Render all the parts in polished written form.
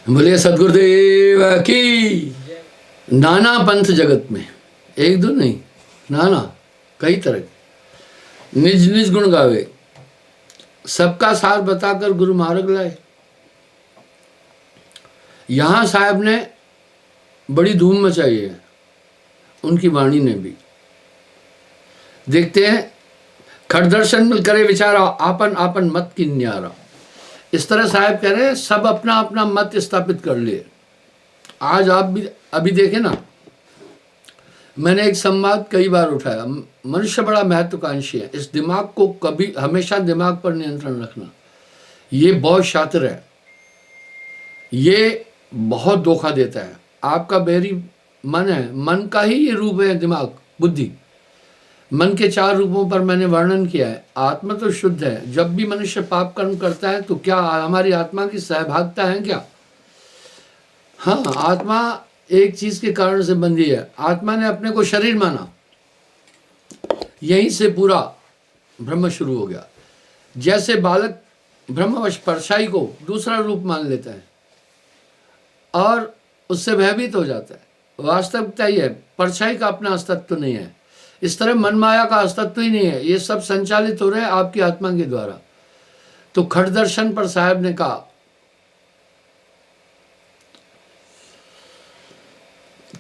बोले सदगुरुदेव की। नाना पंथ जगत में, एक दो नहीं, नाना कई तरह के, निज निज गुण गावे, सबका साथ बताकर गुरु मार्ग लाए। यहां साहब ने बड़ी धूम मचाई है, उनकी वाणी ने भी। देखते हैं, खड़दर्शन मिल करे विचारा, आपन आपन मत की न्यारा। इस तरह साहब कह रहे हैं सब अपना अपना मत स्थापित कर लिए। आज आप भी अभी देखें ना, मैंने एक संवाद कई बार उठाया, मनुष्य बड़ा महत्वाकांक्षी है। इस दिमाग को कभी हमेशा दिमाग पर नियंत्रण रखना, ये बहुत शातिर है, ये बहुत धोखा देता है। आपका बहरी मन है, मन का ही ये रूप है दिमाग, बुद्धि। मन के 4 रूपों पर मैंने वर्णन किया है। आत्मा तो शुद्ध है। जब भी मनुष्य पाप कर्म करता है तो क्या हमारी आत्मा की सहभागिता है क्या? हाँ, आत्मा एक चीज के कारण से बंधी है। आत्मा ने अपने को शरीर माना, यहीं से पूरा ब्रह्म शुरू हो गया। जैसे बालक ब्रह्मवश परछाई को दूसरा रूप मान लेता है और उससे भयभीत हो जाता है। वास्तविकता ही है, परछाई का अपना अस्तित्व नहीं है। इस तरह मन माया का अस्तित्व ही नहीं है। ये सब संचालित हो रहे हैं आपकी आत्मा के द्वारा। तो खड़दर्शन पर साहब ने कहा,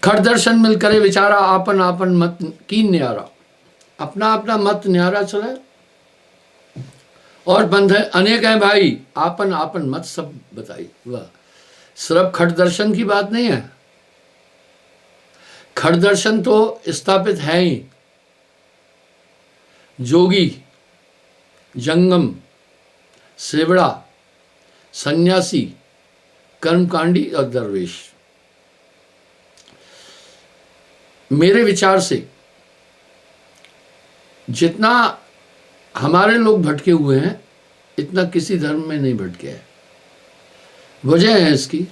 खड़दर्शन मिल करे विचारा, आपन आपन मत की न्यारा। अपना अपना मत न्यारा चले और बंध अनेक है भाई, आपन आपन मत सब बताई। वाह, सिर्फ खड़दर्शन की बात नहीं है, खड़दर्शन तो स्थापित है ही। जोगी, जंगम, सेवड़ा, सन्यासी, कर्मकांडी और दरवेश। मेरे विचार से जितना हमारे लोग भटके हुए हैं, इतना किसी धर्म में नहीं भटके है। वजह है इसकी,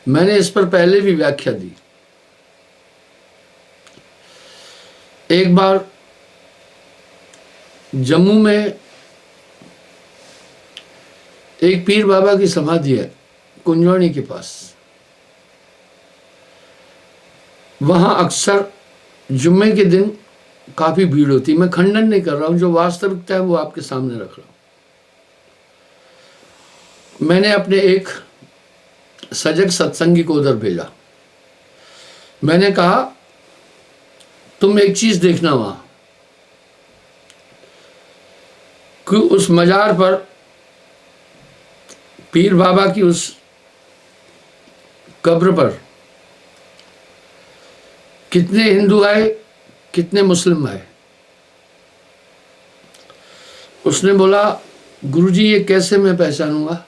मैंने इस पर पहले भी व्याख्या दी। एक बार जम्मू में एक पीर बाबा की समाधि है, कुंजवानी के पास। वहां अक्सर जुम्मे के दिन काफी भीड़ होती। मैं खंडन नहीं कर रहा हूं, जो वास्तविकता है वो आपके सामने रख रहा हूं। मैंने अपने एक सजग सत्संगी को उधर भेजा। मैंने कहा तुम एक चीज देखना वहां कि उस मजार पर पीर बाबा की उस कब्र पर कितने हिंदू आए, कितने मुस्लिम आए। उसने बोला गुरुजी ये कैसे मैं पहचानूंगा?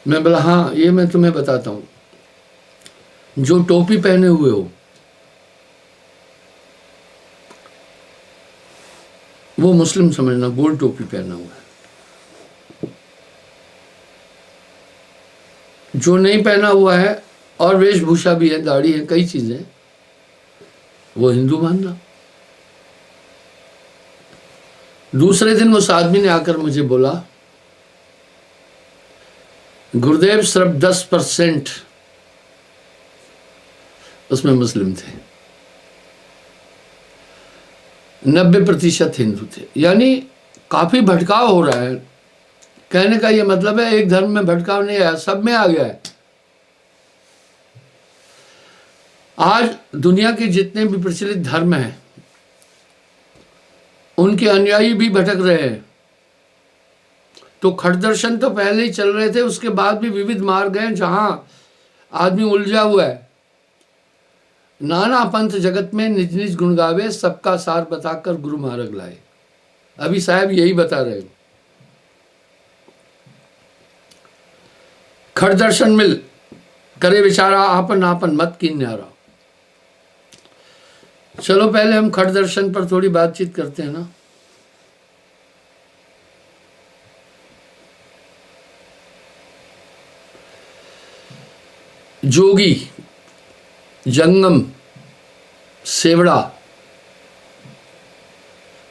मैं बोला हाँ, ये मैं तुम्हें बताता हूं। जो टोपी पहने हुए हो वो मुस्लिम समझना, गोल टोपी पहना हुआ है। जो नहीं पहना हुआ है और वेशभूषा भी है, दाढ़ी है, कई चीजें, वो हिंदू मानना। दूसरे दिन उस आदमी ने आकर मुझे बोला गुरुदेव सिर्फ 10% उसमें मुस्लिम थे, 90% हिंदू थे। यानी काफी भटकाव हो रहा है। कहने का ये मतलब है एक धर्म में भटकाव नहीं आया, सब में आ गया है। आज दुनिया के जितने भी प्रचलित धर्म हैं उनके अनुयायी भी भटक रहे हैं। तो खड़दर्शन तो पहले ही चल रहे थे, उसके बाद भी विविध मार्ग हैं जहां आदमी उलझा हुआ है। नाना पंथ जगत में निज निज गुण गावे, सबका सार बताकर गुरु मार्ग लाए। अभी साहब यही बता रहे हो। खड़दर्शन मिल करे विचारा, आपन आपन मत की न्यारा। चलो पहले हम खड़दर्शन पर थोड़ी बातचीत करते हैं ना। जोगी, जंगम, सेवड़ा,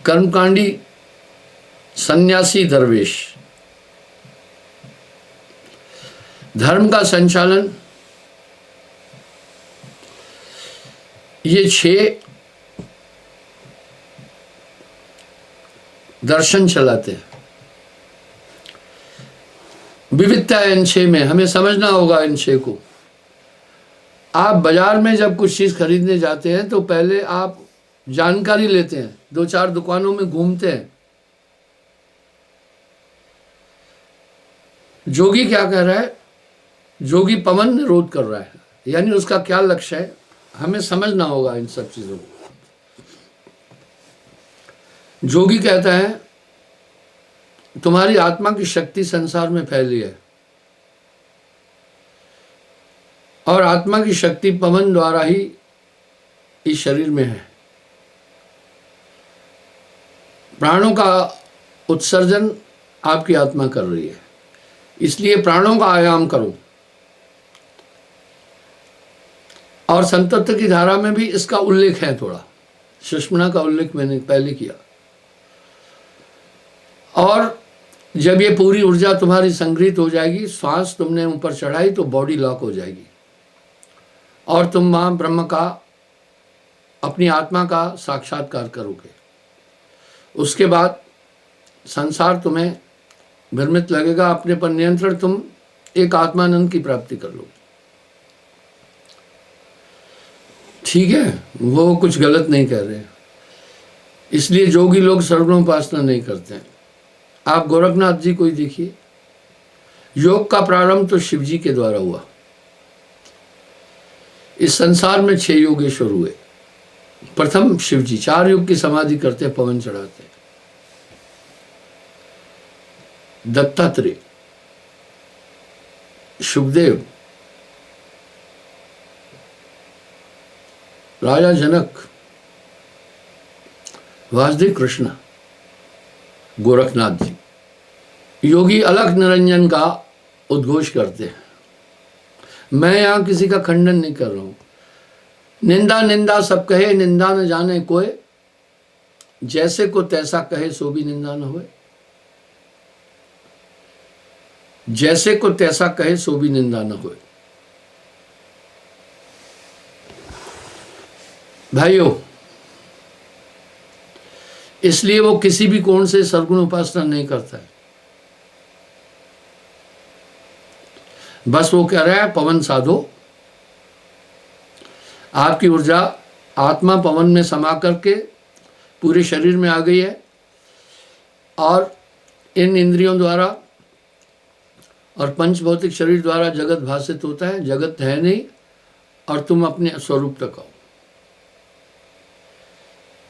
कर्मकांडी, सन्यासी, दरवेश, धर्म का संचालन ये 6 दर्शन चलाते हैं। विविधता है इन 6 में, हमें समझना होगा इन 6 को। आप बाजार में जब कुछ चीज खरीदने जाते हैं तो पहले आप जानकारी लेते हैं, 2-4 दुकानों में घूमते हैं। जोगी क्या कह रहा है? जोगी पवन निरोध कर रहा है, यानी उसका क्या लक्ष्य है, हमें समझना होगा इन सब चीजों को। जोगी कहता है तुम्हारी आत्मा की शक्ति संसार में फैली है और आत्मा की शक्ति पवन द्वारा ही इस शरीर में है। प्राणों का उत्सर्जन आपकी आत्मा कर रही है, इसलिए प्राणों का आयाम करो। और संतत्व की धारा में भी इसका उल्लेख है, थोड़ा सुषुम्ना का उल्लेख मैंने पहले किया। और जब ये पूरी ऊर्जा तुम्हारी संग्रहित हो जाएगी, श्वास तुमने ऊपर चढ़ाई तो बॉडी लॉक हो जाएगी और तुम वहां ब्रह्म का, अपनी आत्मा का साक्षात्कार करोगे। उसके बाद संसार तुम्हें भ्रमित लगेगा, अपने पर नियंत्रण, तुम एक आत्मानंद की प्राप्ति कर लोगे। ठीक है, वो कुछ गलत नहीं कह रहे, इसलिए जोगी लोग सर्वोपासना नहीं करते हैं। आप गोरखनाथ जी को ही देखिए, योग का प्रारंभ तो शिव जी के द्वारा हुआ। इस संसार में 6 योगेश्वर हुए। प्रथम शिव जी 4 युग की समाधि करते, पवन चढ़ाते। दत्तात्रेय, शुभदेव, राजा जनक, वासुदेव कृष्ण, गोरखनाथ जी। योगी अलख निरंजन का उद्घोष करते हैं। मैं यहां किसी का खंडन नहीं कर रहा हूं। निंदा निंदा सब कहे, निंदा न जाने कोई, जैसे को तैसा कहे सो भी निंदा न होए। जैसे को तैसा कहे सो भी निंदा न होए। भाइयों, इसलिए वो किसी भी कोण से सर्वगुण उपासना नहीं करता है। बस वो कह रहा है पवन साधो, आपकी ऊर्जा आत्मा पवन में समा करके पूरे शरीर में आ गई है और इन इंद्रियों द्वारा और पंच भौतिक शरीर द्वारा जगत भाषित होता है। जगत है नहीं और तुम अपने स्वरूप तक आओ।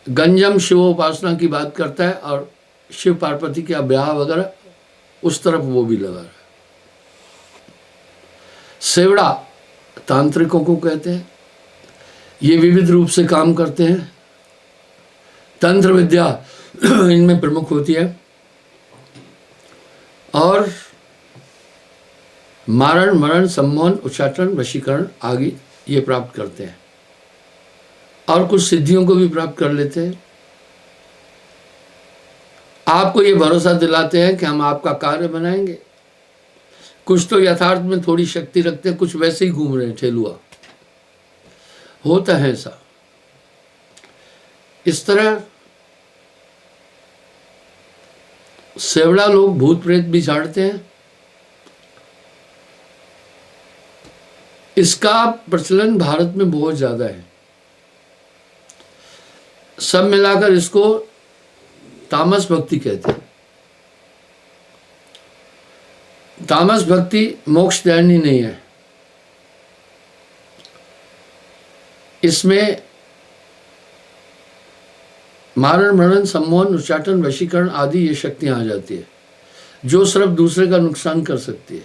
गंजम शिवोपासना की बात करता है और शिव पार्वती का ब्याह वगैरह उस तरफ वो भी लगा रहा है। सेवड़ा तांत्रिकों को कहते हैं, ये विविध रूप से काम करते हैं। तंत्र विद्या इनमें प्रमुख होती है और मारण, मरण, सम्मोहन, उच्चाटन, वशीकरण आदि ये प्राप्त करते हैं और कुछ सिद्धियों को भी प्राप्त कर लेते हैं। आपको ये भरोसा दिलाते हैं कि हम आपका कार्य बनाएंगे। कुछ तो यथार्थ में थोड़ी शक्ति रखते हैं, कुछ वैसे ही घूम रहे हैं ठेलुआ। होता है ऐसा। इस तरह सेवड़ा लोग भूत प्रेत भी झाड़ते हैं। इसका प्रचलन भारत में बहुत ज्यादा है। सब मिलाकर इसको तामस भक्ति कहते हैं। तामस भक्ति मोक्षदायिनी नहीं है। इसमें मारण, मरण, सम्मोहन, उच्चाटन, वशीकरण आदि ये शक्तियां आ जाती है जो सिर्फ दूसरे का नुकसान कर सकती है।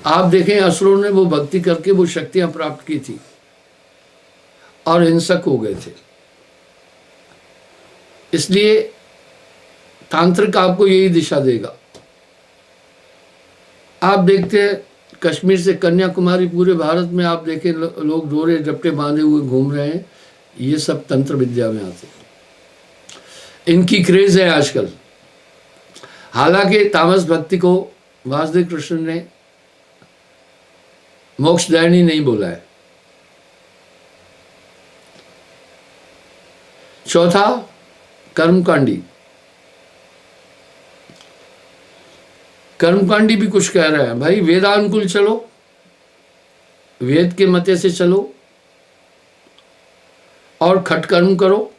आप देखें असुरों ने वो भक्ति करके वो शक्तियां प्राप्त की थी और हिंसक हो गए थे। इसलिए तांत्रिक आपको यही दिशा देगा। आप देखते हैं कश्मीर से कन्याकुमारी पूरे भारत में आप देखें लोग डोरे डपटे बांधे हुए घूम रहे हैं। ये सब तंत्र विद्या में आते हैं। इनकी क्रेज है आजकल। हालांकि तामस भक्ति को वासुदेव कृष्ण ने मोक्षदायिनी नहीं बोला है। चौथा कर्मकांडी। कर्मकांडी भी कुछ कह रहा है, भाई वेदानुकूल चलो, वेद के मते से चलो और खटकर्म करो।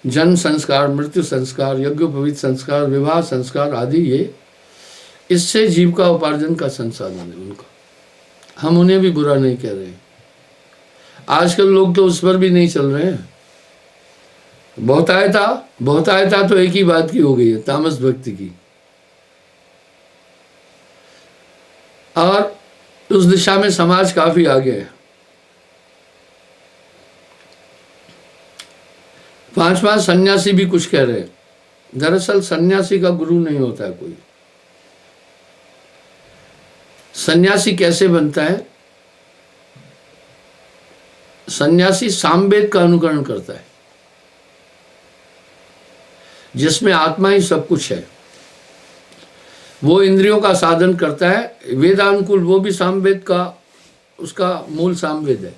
जन्म संस्कार, मृत्यु संस्कार, यज्ञोपवीत संस्कार, विवाह संस्कार आदि, ये इससे जीविका उपार्जन का संसाधन है उनका। हम उन्हें भी बुरा नहीं कह रहे। आजकल लोग तो उस पर भी नहीं चल रहे हैं। बहुतायता तो एक ही बात की हो गई है, तामस भक्ति की, और उस दिशा में समाज काफी आगे है। पांचवा, सन्यासी भी कुछ कह रहे हैं। दरअसल सन्यासी का गुरु नहीं होता है कोई। सन्यासी कैसे बनता है? सन्यासी सामवेद का अनुकरण करता है, जिसमें आत्मा ही सब कुछ है। वो इंद्रियों का साधन करता है। वेदानुकूल वो भी सामवेद का, उसका मूल सामवेद है।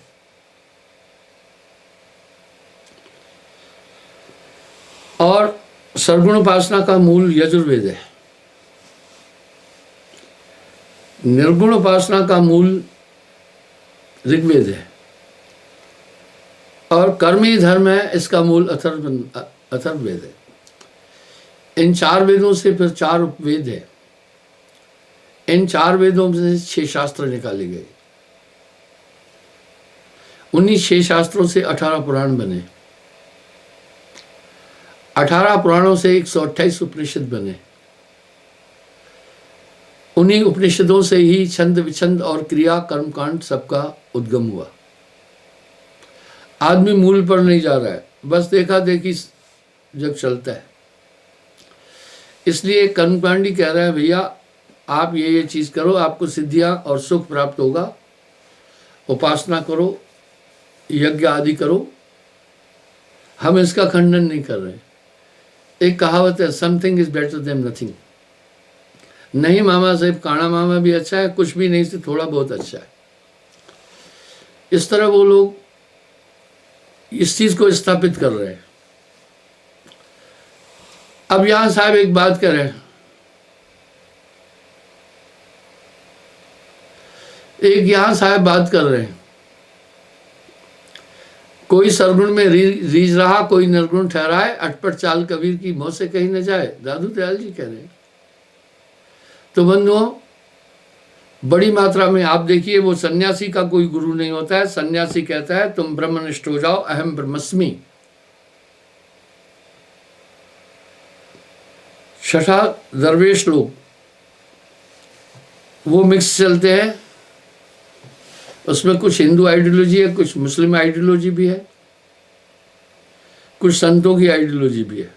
और सरगुण उपासना का मूल यजुर्वेद है। निर्गुण उपासना का मूल ऋग्वेद है। और कर्म ही धर्म है, इसका मूल अथर्ववेद है। इन 4 वेदों से फिर 4 उपवेद है। इन 4 वेदों से 6 शास्त्र निकाले गए। उन्हीं 6 शास्त्रों से 18 पुराण बने। 18 पुराणों से 128 उपनिषद बने। उन्हीं उपनिषदों से ही छंद विछंद और क्रिया कर्मकांड सबका उद्गम हुआ। आदमी मूल पर नहीं जा रहा है, बस देखा देखी जग चलता है। इसलिए कर्मकांडी कह रहा है, भैया आप ये चीज करो, आपको सिद्धियां और सुख प्राप्त होगा। उपासना करो, यज्ञ आदि करो। हम इसका खंडन नहीं कर रहे। एक कहावत है, something is better than nothing. नहीं मामा साहब, काना मामा भी अच्छा है, कुछ भी नहीं से थोड़ा बहुत अच्छा है। इस तरह वो लोग इस चीज को स्थापित कर रहे हैं। अब यहां साहब एक बात कह रहे हैं, कोई सरगुण में रीझ रहा, कोई निर्गुण ठहराए, अटपट चाल कबीर की मुंह से कहीं न जाए। दादू दयाल जी कह रहे हैं। तो बंधुओं, बड़ी मात्रा में आप देखिए, वो सन्यासी का कोई गुरु नहीं होता है। सन्यासी कहता है तुम ब्रह्मनिष्ठ हो जाओ, अहम ब्रह्मस्मि। छठा, दरवेश लोग, वो मिक्स चलते हैं। उसमें कुछ हिंदू आइडियोलॉजी है, कुछ मुस्लिम आइडियोलॉजी भी है, कुछ संतों की आइडियोलॉजी भी है।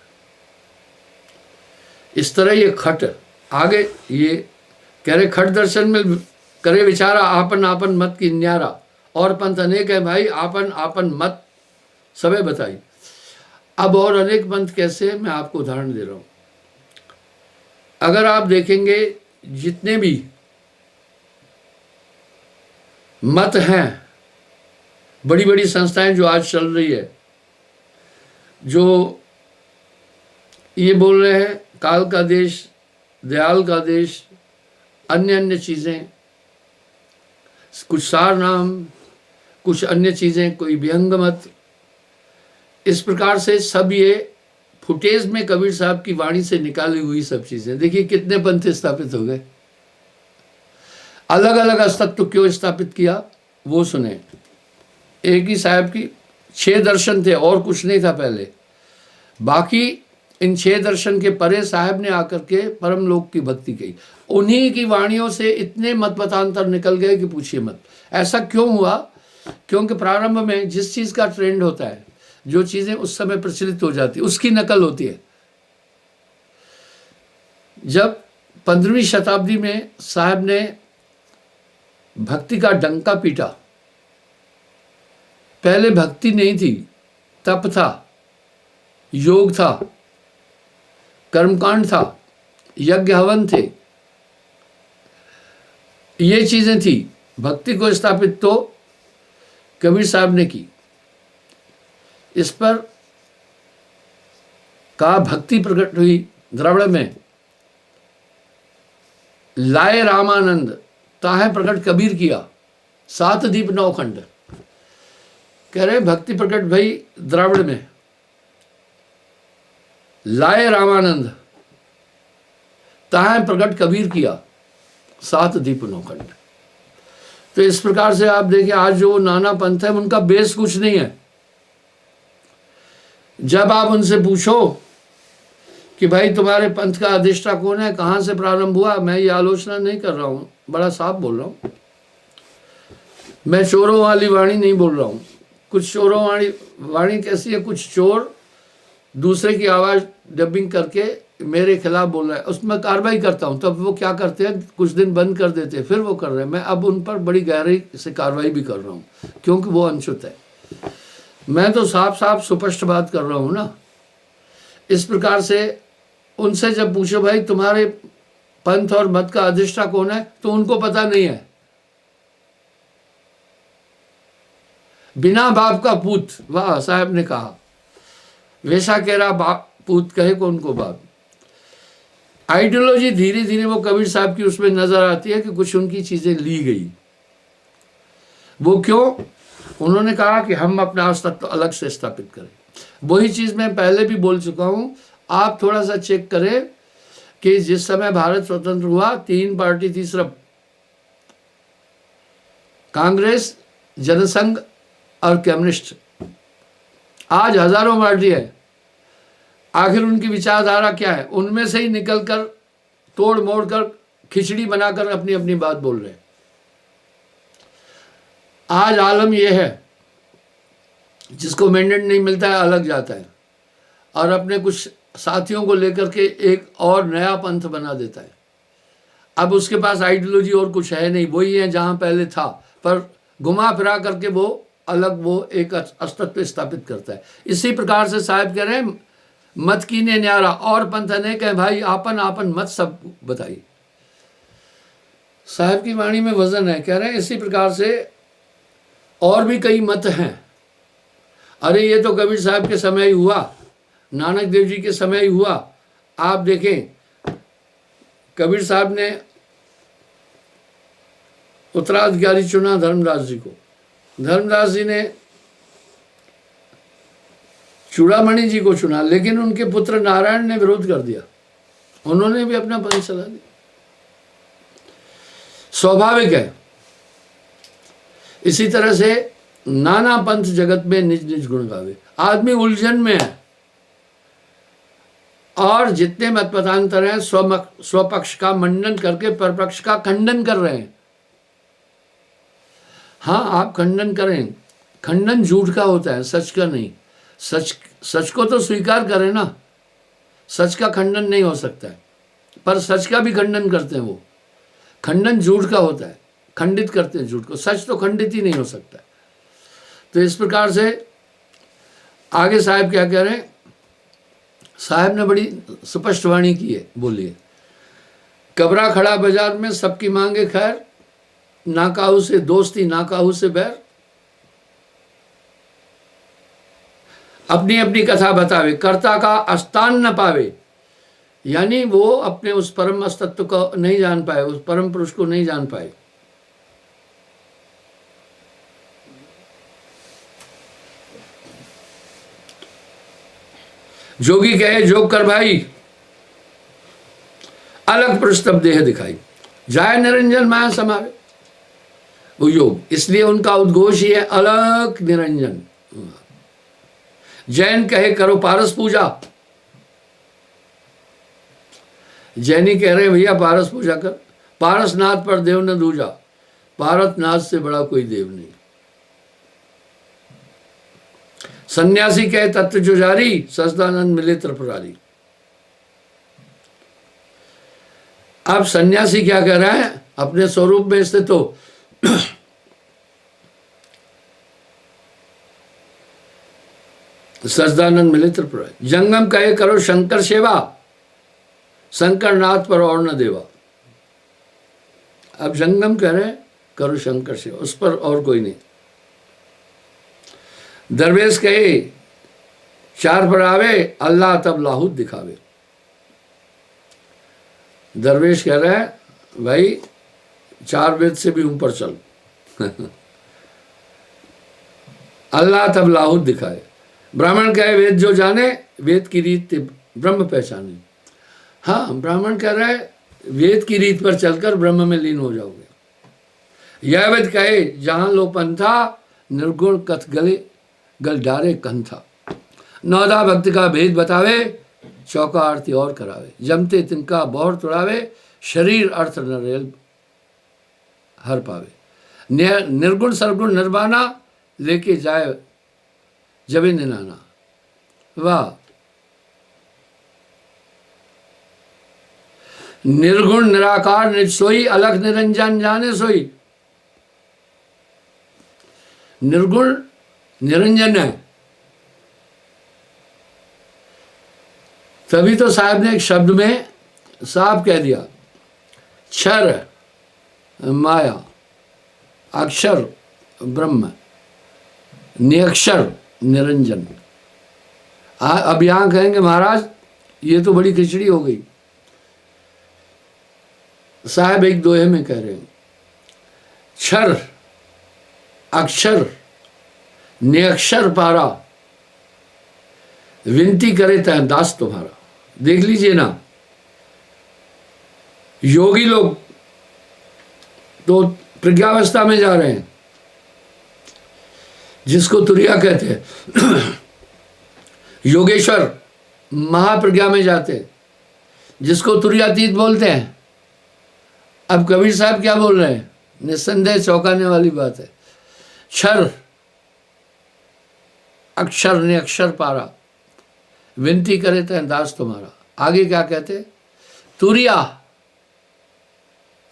इस तरह ये खट आगे ये कह रहे, खट दर्शन में करे विचारा, आपन आपन मत की न्यारा, और पंथ अनेक है भाई, आपन आपन मत सबे बताई। अब और अनेक पंथ कैसे है, मैं आपको उदाहरण दे रहा हूं। अगर आप देखेंगे जितने भी मत हैं, बड़ी बड़ी संस्थाएं जो आज चल रही है, जो ये बोल रहे हैं काल का देश, दयाल का देश, अन्य अन्य चीजें, कुछ सार नाम, कुछ अन्य चीजें, कोई विहंग मत, इस प्रकार से सब ये फुटेज में कबीर साहब की वाणी से निकाली हुई सब चीजें। देखिए कितने पंथ स्थापित हो गए। अलग अलग अस्तित्व क्यों स्थापित किया वो सुने। एक ही साहब की 6 दर्शन थे और कुछ नहीं था पहले। बाकी इन 6 दर्शन के परे साहब ने आकर के परम लोक की भक्ति की। उन्हीं की वाणियों से इतने मत मतांतर निकल गए कि पूछिए मत। ऐसा क्यों हुआ? क्योंकि प्रारंभ में जिस चीज का ट्रेंड होता है, जो चीजें उस समय प्रचलित हो जाती, उसकी नकल होती है। जब 15वीं शताब्दी में साहब ने भक्ति का डंका पीटा, पहले भक्ति नहीं थी, तप था, योग था, कर्मकांड था, यज्ञ हवन थे, ये चीजें थी। भक्ति को स्थापित तो कबीर साहब ने की। इस पर कहा भक्ति प्रकट हुई द्रविड़ में, लाए रामानंद ताहे प्रकट कबीर किया, 7 दीप 9 खंड। कह रहे भक्ति प्रकट भई द्रविड़ में, लाए रामानंद ताहे प्रकट कबीर किया, 7 दीप 9 खंड। तो इस प्रकार से आप देखिए आज जो नाना पंथ है उनका बेस कुछ नहीं है। जब आप उनसे पूछो कि भाई तुम्हारे पंथ का अधिष्ठा कौन है, कहां से प्रारंभ हुआ, मैं ये आलोचना नहीं कर रहा हूं, बड़ा साफ बोल रहा हूं। मैं चोरों वाली वाणी नहीं बोल रहा हूं। कुछ चोरों वाणी कैसी है, कुछ चोर दूसरे की आवाज डबिंग करके मेरे खिलाफ बोल रहा है, उसमें कार्रवाई करता हूं। तब वो क्या करते हैं, कुछ दिन बंद कर देते हैं, फिर वो कर रहे हैं। मैं अब उन पर बड़ी गहराई से कार्रवाई भी कर रहा हूं, क्योंकि वो अनुचित है। मैं तो साफ साफ सुस्पष्ट बात कर रहा हूं ना। इस प्रकार से उनसे जब पूछो भाई तुम्हारे पंथ और मत का अधिष्ठा कौन है, तो उनको पता नहीं है। बिना बाप का पूत, वाह साहब ने कहा, वैसा कह रहा बाप पूत कहे को उनको बाप। आइडियोलॉजी धीरे धीरे वो कबीर साहब की उसमें नजर आती है कि कुछ उनकी चीजें ली गई। वो क्यों? उन्होंने कहा कि हम अपना अस्तित्व अलग से स्थापित करें। वही चीज मैं पहले भी बोल चुका हूं, आप थोड़ा सा चेक करें कि जिस समय भारत स्वतंत्र हुआ 3 पार्टी थी सिर्फ, कांग्रेस, जनसंघ और कम्युनिस्ट। आज हजारों पार्टी है। आखिर उनकी विचारधारा क्या है? उनमें से ही निकलकर तोड़ मोड़ कर खिचड़ी बनाकर अपनी अपनी बात बोल रहे हैं। आज आलम यह है, जिसको मैंडेट नहीं मिलता है अलग जाता है और अपने कुछ साथियों को लेकर के एक और नया पंथ बना देता है। अब उसके पास आइडियोलॉजी और कुछ है नहीं, वही है जहां पहले था, पर घुमा फिरा करके वो अलग वो एक अस्तित्व स्थापित करता है। इसी प्रकार से साहब कह रहे हैं मत कीने न्यारा और पंथ ने कहे भाई आपन आपन मत सब बताइए। साहब की वाणी में वजन है। कह रहे हैं इसी प्रकार से और भी कई मत हैं। अरे ये तो कबीर साहब के समय ही हुआ, नानक देव जी के समय ही हुआ। आप देखें कबीर साहब ने उत्तराधिकारी चुना धर्मदास जी को, धर्मदास जी ने चूड़ामणि जी को चुना, लेकिन उनके पुत्र नारायण ने विरोध कर दिया, उन्होंने भी अपना पंथ चला दिया। स्वाभाविक है। इसी तरह से नाना पंथ जगत में निज निज गुण गावे। आदमी उलझन में है और जितने मतपथांतर हैं स्वपक्ष का मंडन करके परपक्ष का खंडन कर रहे हैं। हाँ आप खंडन करें, खंडन झूठ का होता है, सच का नहीं। सच को तो स्वीकार करें ना, सच का खंडन नहीं हो सकता है, पर सच का भी खंडन करते हैं। वो खंडन झूठ का होता है, खंडित करते हैं झूठ को, सच तो खंडित ही नहीं हो सकता। तो इस प्रकार से आगे साहब क्या कह रहे हैं, साहब ने बड़ी स्पष्ट वाणी की है, बोलिए। कबरा खड़ा बाजार में सबकी मांगे खैर, ना काहू से दोस्ती ना काहू से बैर। अपनी अपनी कथा बतावे, कर्ता का स्थान न पावे, यानी वो अपने उस परम अस्तित्व को नहीं जान पाए, उस परम पुरुष को नहीं जान पाए। जोगी कहे जोग कर भाई, अलग पुरुष तब देह दिखाई, जाय निरंजन माया समावे। वो योग, इसलिए उनका उद्घोष ही है अलग निरंजन। जैन कहे करो पारस पूजा, जैनी कह रहे हैं भैया पारस पूजा कर, पारसनाथ पर देव न दूजा, भारतनाथ से बड़ा कोई देव नहीं। सन्यासी कहे तत्व जो जारी, सच्चिदानंद मिले त्रिपुरारी। अब सन्यासी क्या कह रहा है, अपने स्वरूप में स्थित हो, सच्चिदानंद मिले त्रिपुरारी। जंगम कहे करो शंकर सेवा, शंकर नाथ पर और न देवा। अब जंगम कह रहे करो शंकर से, उस पर और कोई नहीं। दरवेश कहे चार पर आवे, अल्लाह तब लाहूत दिखावे। दरवेश कह रहा है भाई चार वेद से भी ऊपर चल अल्लाह तब लाहूत दिखाए। ब्राह्मण कहे वेद जो जाने, वेद की रीत ब्रह्म पहचाने। हाँ, ब्राह्मण कह रहा है वेद की रीत पर चलकर ब्रह्म में लीन हो जाओगे। यह वेद कहे जहां लो पंथा, निर्गुण कथ गले गल डारे कंथा। नौदा भक्त का भेद बतावे, चौका आरती और करावे। जमते तिनका बौर तुड़ावे, शरीर अर्थ न रेल हर पावे। निर्गुण सरगुण निर्वाणा, लेके जाए जबे निनाना। वाह, निर्गुण निराकार निज सोई, अलख निरंजन जाने सोई। निर्गुण निरंजन है, तभी तो साहब ने एक शब्द में साफ कह दिया, क्षर माया, अक्षर ब्रह्म, निरक्षर निरंजन। अब यहां कहेंगे महाराज ये तो बड़ी खिचड़ी हो गई। साहब एक दोहे में कह रहे हैं, क्षर अक्षर निरक्षर पारा, विनती करे तह दास तुम्हारा। देख लीजिए ना, योगी लोग तो प्रज्ञावस्था में जा रहे हैं, जिसको तुरिया कहते हैं। योगेश्वर महाप्रज्ञा में जाते हैं, जिसको तुरियातीत बोलते हैं। अब कबीर साहब क्या बोल रहे हैं, निस्संदेह चौंकाने वाली बात है। क्षर अक्षर ने अक्षर पारा, विनती करे तो दास तुम्हारा। आगे क्या कहते, तुरिया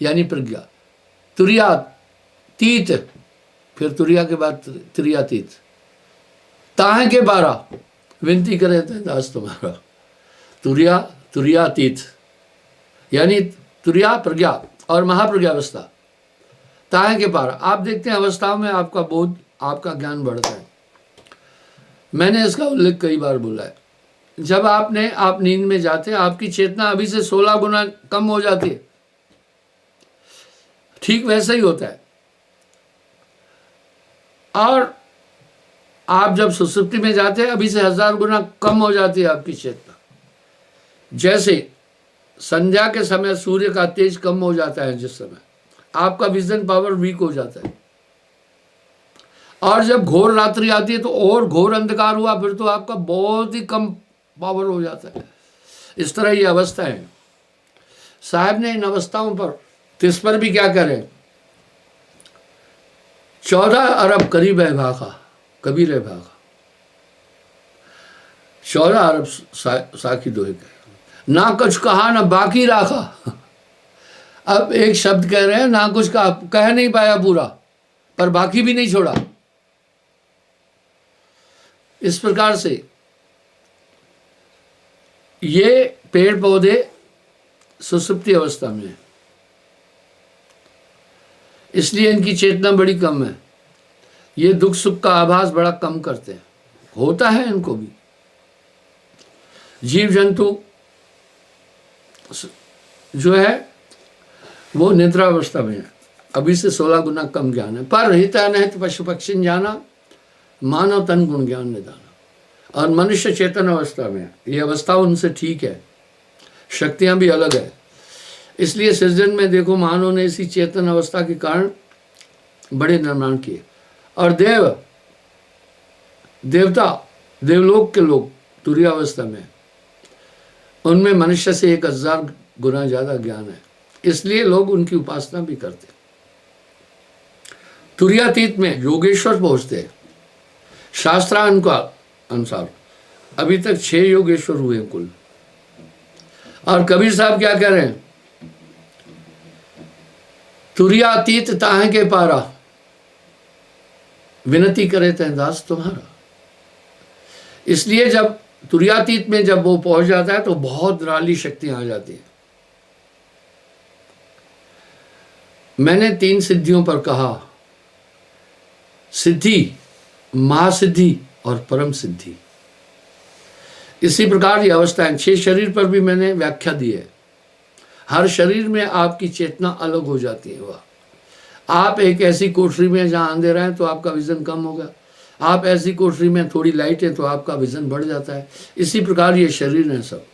यानी प्रज्ञा, तुरिया तीत, फिर तुरिया के बाद तुरियातीत, ताहे के बारा, विनती करे तो दास तुम्हारा। तुरिया तुरियातीत यानी तुरिया प्रज्ञा और महाप्रज्ञावस्था, ताहे के पारा। आप देखते हैं अवस्थाओं में आपका बोध, आपका ज्ञान बढ़ता है। मैंने इसका उल्लेख कई बार बोला है। जब आप नींद में जाते हैं, आपकी चेतना अभी से 16 गुना कम हो जाती है। ठीक वैसा ही होता है। और आप जब सुसुप्ति में जाते हैं, अभी से 1000 गुना कम हो जाती है आपकी चेतना। जैसे संध्या के समय सूर्य का तेज कम हो जाता है, जिस समय आपका विजन पावर वीक हो जाता है। और जब घोर रात्रि आती है तो और घोर अंधकार हुआ, फिर तो आपका बहुत ही कम पावर हो जाता है। इस तरह ये अवस्था है। साहब ने इन अवस्थाओं पर, तिस पर भी क्या करें, 14 अरब करीब है भागा, कबीर है भागा। 14 अरब साखी दोहे कहे, ना कुछ कहा ना बाकी राखा। अब एक शब्द कह रहे हैं, ना कुछ कह नहीं पाया पूरा, पर बाकी भी नहीं छोड़ा। इस प्रकार से ये पेड़ पौधे सुसुप्ति अवस्था में है, इसलिए इनकी चेतना बड़ी कम है। ये दुख सुख का आभास बड़ा कम करते हैं, होता है इनको भी। जीव जंतु जो है वो निद्रा अवस्था में है, अभी से 16 गुना कम ज्ञान है। पर हिता नहित पशु पक्षी जाना, मानव तन गुण ज्ञान निदाना। और मनुष्य चेतन अवस्था में है। ये अवस्था उनसे ठीक है, शक्तियां भी अलग है। इसलिए सृजन में देखो, मानव ने इसी चेतन अवस्था के कारण बड़े निर्माण किए। और देवता देवलोक के लोग तुरीय अवस्था में, उनमें मनुष्य से 1000 गुना ज्यादा ज्ञान है, इसलिए लोग उनकी उपासना भी करते। तुरीयातीत में योगेश्वर पहुंचते हैं। शास्त्रानुसार अभी तक 6 योगेश्वर हुए हैं कुल। और कबीर साहब क्या कह रहे हैं, तुरीयातीत ताहे के पारा, विनती करे तह दास तुम्हारा। इसलिए जब तुरीयातीत में जब वो पहुंच जाता है तो बहुत निराली शक्तियां आ जाती है। मैंने 3 सिद्धियों पर कहा, सिद्धि, महासिद्धि और परम सिद्धि। इसी प्रकार ये अवस्थाएं 6 शरीर पर भी मैंने व्याख्या दी है। हर शरीर में आपकी चेतना अलग हो जाती है। वह आप एक ऐसी कोठरी में जहाँ अंधेरा है तो आपका विजन कम होगा, आप ऐसी कोठरी में थोड़ी लाइट है तो आपका विजन बढ़ जाता है। इसी प्रकार ये शरीर है सब।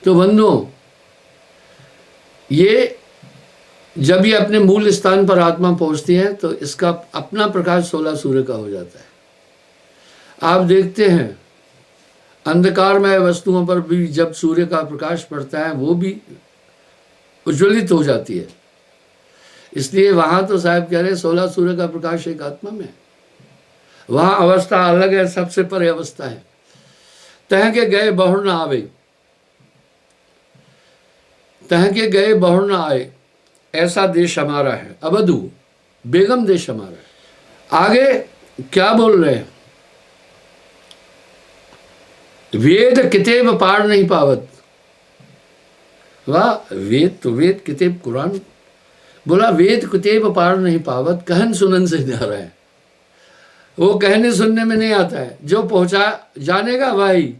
तो बंधुओं, ये जब ये अपने मूल स्थान पर आत्मा पहुंचती है तो इसका अपना प्रकाश 16 सूर्य का हो जाता है। आप देखते हैं अंधकारमय वस्तुओं पर भी जब सूर्य का प्रकाश पड़ता है वो भी उज्ज्वलित हो जाती है। इसलिए वहां तो साहब कह रहे 16 सूर्य का प्रकाश एक आत्मा में है। वहां अवस्था अलग है, सबसे परे अवस्था है। तह के गए बहुर न आवे, तह के गए बहुर न आए, ऐसा देश हमारा है। अवधू बेगम देश हमारा है। आगे क्या बोल रहे हैं? वेद किताब पार नहीं पावत। वाह, वेद तो वेद, किताब कुरान। बोला वेद किताब पार नहीं पावत, कहन सुनन से न्यारा है। वो कहने सुनने में नहीं आता है, जो पहुंचा जानेगा भाई,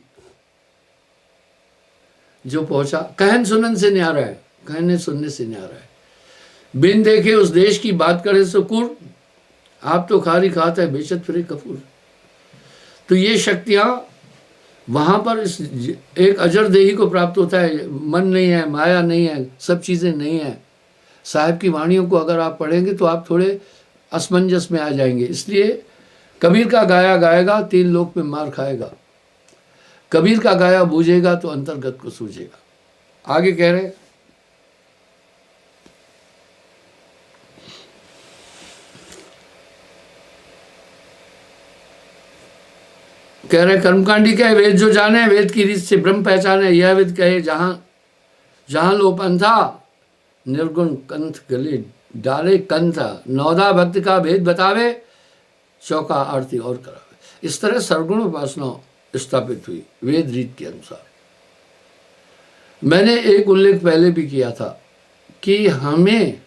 जो पहुंचा। कहन सुनन से न्यारा है, कहने सुनने से न्यारा है। बिन देखे उस देश की बात करे सुकुर, आप तो खारी खाता है बेचत फिरे कपूर। तो ये शक्तियां वहां पर इस एक अजर देही को प्राप्त होता है। मन नहीं है, माया नहीं है, सब चीजें नहीं है। साहिब की वाणियों को अगर आप पढ़ेंगे तो आप थोड़े असमंजस में आ जाएंगे। इसलिए कबीर का गाया गाएगा 3 लोक में मार खाएगा, कबीर का गाया बूझेगा तो अंतर्गत को सूझेगा। आगे कह रहे कर्मकांडी कहे वेद जो जाने, वेद की रीत से ब्रह्म पहचाने। यह वेद कहे जहां जहां लो पंथा, निर्गुण कंथ गले डाले कंथा। 9 भक्त का भेद बतावे, चौका आरती और करावे। इस तरह सर्वगुण उपासना स्थापित हुई वेद रीत के अनुसार। मैंने एक उल्लेख पहले भी किया था कि हमें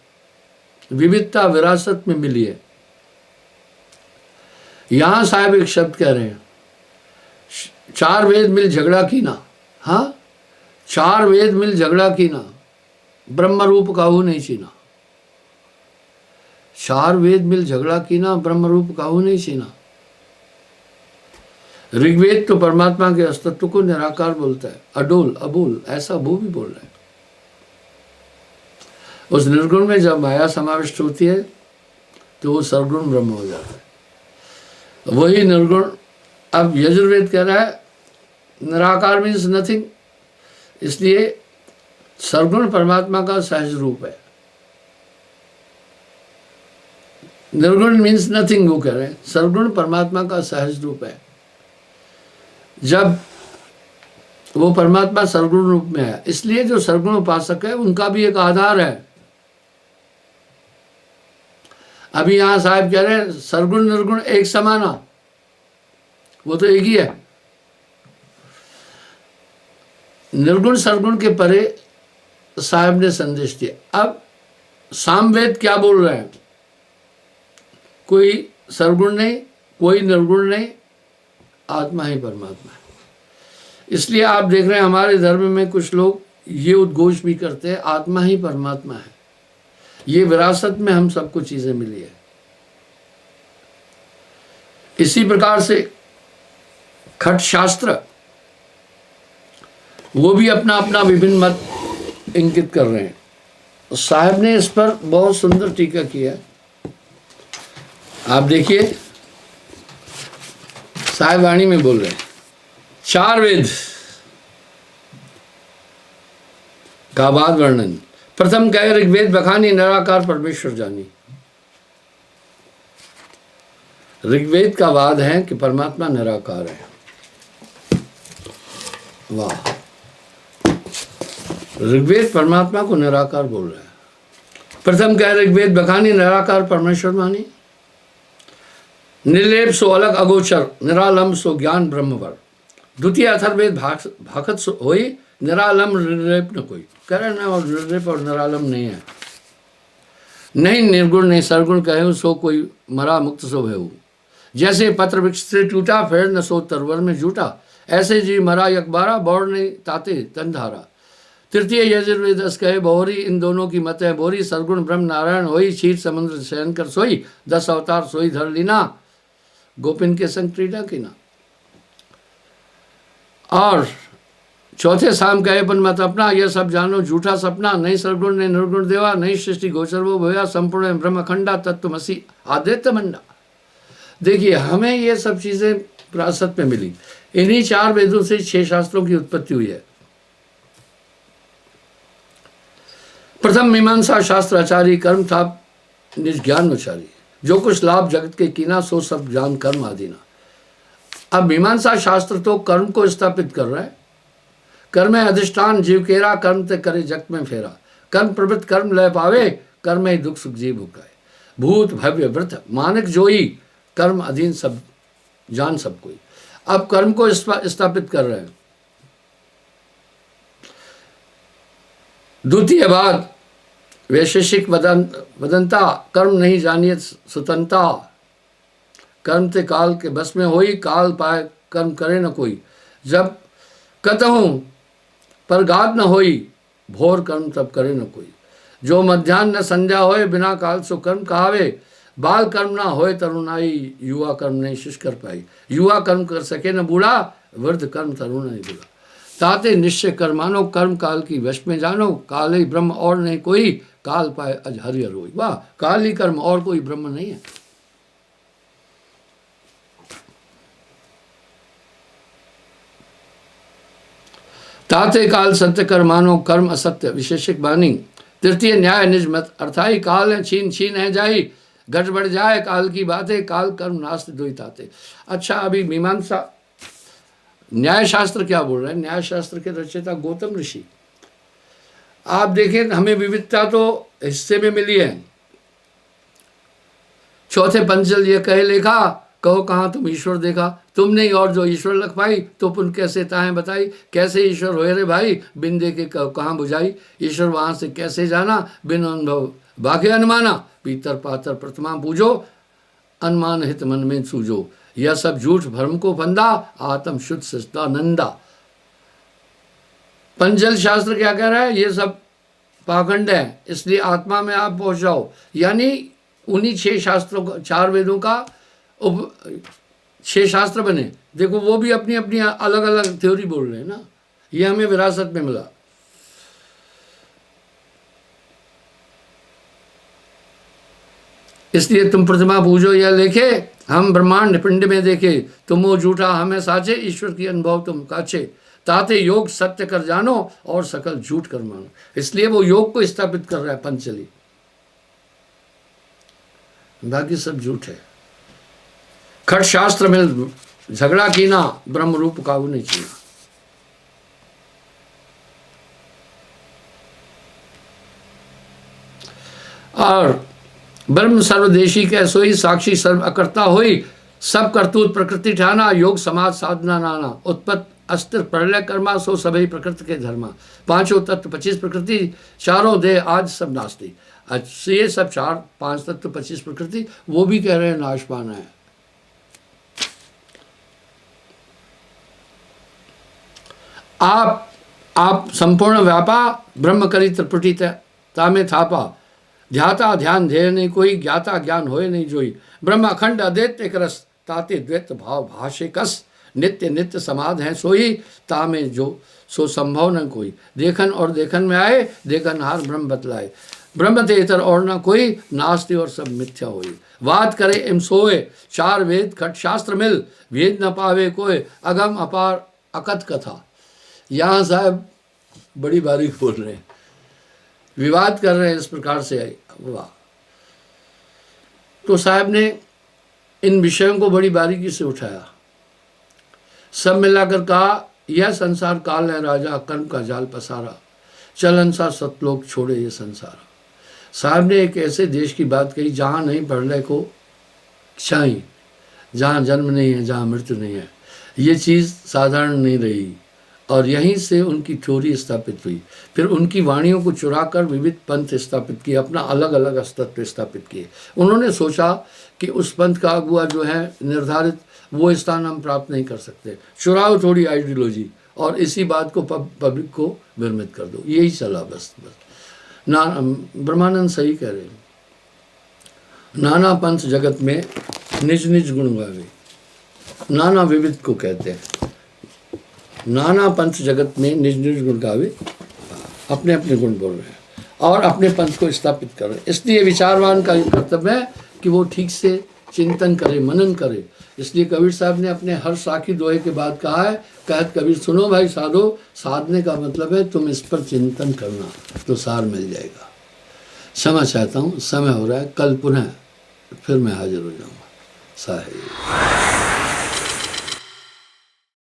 विविधता विरासत में मिली है। यहां साहब एक शब्द कह रहे हैं, 4 वेद मिल झगड़ा की ना। हाँ, 4 वेद मिल झगड़ा की ना, ब्रह्म रूप काहू नहीं छीना। 4 वेद मिल झगड़ा की ना, ब्रह्म रूप काहू नहीं छीना। ऋग्वेद तो परमात्मा के अस्तित्व को निराकार बोलता है, अडोल अबोल, ऐसा वो भी बोल रहा है। उस निर्गुण में जब माया समाविष्ट होती है तो वो सर्वगुण ब्रह्म हो जाता है। वही निर्गुण अब यजुर्वेद कह रहा है निराकार मीन्स नथिंग। इसलिए सर्वगुण परमात्मा का सहज रूप है। निर्गुण मीन्स नथिंग, वो कह रहे हैं सर्वगुण परमात्मा का सहज रूप है। जब वो परमात्मा सर्वगुण रूप में है, इसलिए जो सर्वगुण उपासक है उनका भी एक आधार है। अभी यहां साहब कह रहे हैं सर्वगुण निर्गुण एक समाना, वो तो एक ही है। निर्गुण सर्वगुण के परे साहब ने संदेश दिया। अब सामवेद क्या बोल रहे हैं? कोई सर्वगुण नहीं, कोई निर्गुण नहीं, आत्मा ही परमात्मा है। इसलिए आप देख रहे हैं हमारे धर्म में कुछ लोग ये उद्घोष भी करते हैं आत्मा ही परमात्मा है। ये विरासत में हम सबको चीजें मिली है। इसी प्रकार से खट शास्त्र वो भी अपना अपना विभिन्न मत इंगित कर रहे हैं। साहब ने इस पर बहुत सुंदर टीका किया। आप देखिए साहब वाणी में बोल रहे हैं 4 वेद का बाद वर्णन। प्रथम कह ऋग्वेद बखानी निराकार परमेश्वर जानी। ऋग्वेद का वाद है कि परमात्मा निराकार है। वाह, ऋग्वेद परमात्मा को निराकार बोल रहा है। प्रथम कह ऋग्वेद बखानी निराकार परमेश्वर मानी। निर्लेप सो अलग अगोचर, निरालम सो ज्ञान ब्रह्मवर। द्वितीय अथर्ववेद भाखत होई, निरालम निर्लेप न कोई। कह रहे ना, और निर्लेप और निरालम नहीं है। नहीं निर्गुण नहीं सरगुण कहे सो कोई मरा मुक्त सो है। जैसे पत्र वृक्ष से टूटा फिर न सो तरवर में जूटा, ऐसे जी मरा यकबारा बौड़ नहीं ताते तनधारा। तृतीय यजुर्वेद कहे बहुरी, इन दोनों की मत है बोरी। सरगुण ब्रह्म नारायण होई, क्षीर समुद्र शयन कर सोई। 10 अवतार सोई धर लीना, गोपिन के संग क्रीडा कीना। और चौथे शाम कहे अपन मत अपना, यह सब जानो झूठा सपना। नहीं सरगुण नहीं निर्गुण देवा, नहीं सृष्टि गोचर वो भोया। संपूर्ण ब्रह्म खंडा तत्वमसी आदित्य मंडा। देखिए हमें ये सब चीजें विरासत में मिली। इन्हीं 4 वेदों से 6 शास्त्रों की उत्पत्ति हुई है। प्रथम मीमांसा शास्त्र आचारी, कर्म था निज ज्ञान उचारी। जो कुछ लाभ जगत के कीना, सो सब जान कर्म आदीना। अब मीमांसा शास्त्र तो कर्म को स्थापित कर रहा है। कर्म है अधिष्ठान जीव केरा, कर्म ते करे जगत में फेरा। कर्म प्रवृत्त कर्म लय पावे, कर्म ही दुख सुख जीव भुकाए। भूत भव्य व्रत मानक जोई, कर्म अधीन सब जान सब कोई। अब कर्म को स्थापित कर रहे हैं। द्वितीय बात वैशेषिक वदंता, कर्म नहीं जानिए स्वतंत्रता। कर्म ते काल के बस में होई, काल पाए कर्म करे न कोई। जब कतहूँ पर गाद न होई, भोर कर्म तब करे न कोई। जो मध्यान्ह न संध्या होए, बिना काल सो कर्म कहावे। बाल कर्म ना होए तरुणाई, युवा कर्म नहीं शिष कर पाई। युवा कर्म कर सके न बूढ़ा, वृद्ध कर्म तरुण नहीं बूढ़ा। ताते निश्चय कर मानो, कर्म काल की वश में जानो। काल ही ब्रह्म और नहीं कोई, काल पाए अज हरिहर होई। वाह, काल ही कर्म और कोई ब्रह्म नहीं है। ताते काल सत्य कर मानो, कर्म असत्य विशेषिक बानी। तृतीय न्याय निज मत अर्थाई, काल है छीन छीन है जाई। घट बढ़ जाए काल की बातें, काल कर्म नास्त दोई ताते। अच्छा, अभी मीमांसा न्याय शास्त्र क्या बोल रहे हैं? न्याय शास्त्र के रचयिता गौतम ऋषि। आप देखें, हमें विविधता तो हिस्से में मिली है। चौथे पंचल ये कहे लेखा, कहो कहाँ तुम ईश्वर देखा। तुम नहीं और जो ईश्वर लख पाई, तो पुन कैसे ताहें बताई। कैसे ईश्वर होए रे भाई, बिन देखे कहाँ बुझाई। ईश्वर वहां से कैसे जाना, बिन अनुभव बाके अनुमाना। पीतर पातर प्रतिमा पूजो, अनुमान हित मन में सूझो। यह सब झूठ भ्रम को फंदा, आत्म शुद्ध सच्चिदानंदा। पंचल शास्त्र क्या कह रहा है? ये सब पाखंड है, इसलिए आत्मा में आप पहुंच जाओ। यानी उन्हीं 6 शास्त्रों का, 4 वेदों का 6 शास्त्र बने। देखो वो भी अपनी अपनी अलग अलग थ्योरी बोल रहे हैं ना। ये हमें विरासत में मिला। इसलिए तुम प्रतिमा पूजो यह लेखे, हम ब्रह्मांड पिंड में देखे। तुम वो झूठा हमें साचे, ईश्वर की अनुभव तुम काचे। ताते योग सत्य कर जानो, और सकल झूठ कर मानो। इसलिए वो योग को स्थापित कर रहा है पंचली, बाकी सब झूठ है। खट शास्त्र में झगड़ा कीना, ब्रह्म रूप काबू नहीं छीना। और ब्रह्म सर्वदेशी कह सोई, साक्षी सर्व अकर्ता होई। सब करतूत प्रकृति ठाना, योग समाज साधना नाना। उत्पत्त अस्त्र प्रलय कर्मा, सो सभी प्रकृति के धर्मा। 5 तत्व 25 प्रकृति, चारों देह आज सब नास्ती। अच्छा, ये सब 5 तत्व 25 प्रकृति, वो भी कह रहे हैं नाश पाना है। आप संपूर्ण व्यापा, ब्रह्म करी त्रिपुटी तामे थापा। ध्याता ध्यान ध्येय नहीं कोई, ज्ञाता ज्ञान होए नहीं जोई। ब्रह्म अखंड अद्वैत रस, ताते द्वैत भाव भाषे कस। नित्य नित्य समाध है सोई, तामे जो सो संभव न कोई। देखन और देखन में आए, देखन हार ब्रह्म बतलाए। ब्रह्म ते इतर और न कोई, नास्ति और सब मिथ्या होई। वाद करे एम सोए, 4 वेद खट शास्त्र मिल। वेद न पावे कोई, अगम अपार अकथ कथा। यहाँ साहब बड़ी बारीक बोल रहे हैं, विवाद कर रहे हैं इस प्रकार से। वाह, तो साहब ने इन विषयों को बड़ी बारीकी से उठाया। सब मिलाकर कहा, यह संसार काल है राजा, कर्म का जाल पसारा। चलन सा सतलोक छोड़े ये संसार। साहब ने एक ऐसे देश की बात कही जहाँ नहीं पढ़ने को चाहिए, जहाँ जन्म नहीं है, जहाँ मृत्यु नहीं है। ये चीज़ साधारण नहीं रही। और यहीं से उनकी थ्योरी स्थापित हुई। फिर उनकी वाणियों को चुराकर विविध पंथ स्थापित किए, अपना अलग अलग अस्तित्व स्थापित किए। उन्होंने सोचा कि उस पंथ का अगुआ जो है निर्धारित, वो स्थान हम प्राप्त नहीं कर सकते, चुराओ थोड़ी आइडियोलॉजी और इसी बात को पब्लिक को भ्रमित कर दो। यही चला बस। ना ब्रह्मानंद सही कह रहे हैं, नाना पंथ जगत में निज निज गुण गावे। नाना विविध को कहते हैं, नाना पंथ जगत में निज निज गुण गावे, अपने अपने गुण बोल रहे हैं और अपने पंथ को स्थापित कर रहे हैं। इसलिए विचारवान का कर्तव्य है कि वो ठीक से चिंतन करे, मनन करे। इसलिए कबीर साहब ने अपने हर साखी दोहे के बाद कहा है, कहत कबीर सुनो भाई साधो, साधने का मतलब है तुम इस पर चिंतन करना तो सार मिल जाएगा। क्षमा चाहता हूँ, समय हो रहा है, कल पुनः फिर मैं हाजिर हो जाऊँगा। साहिब।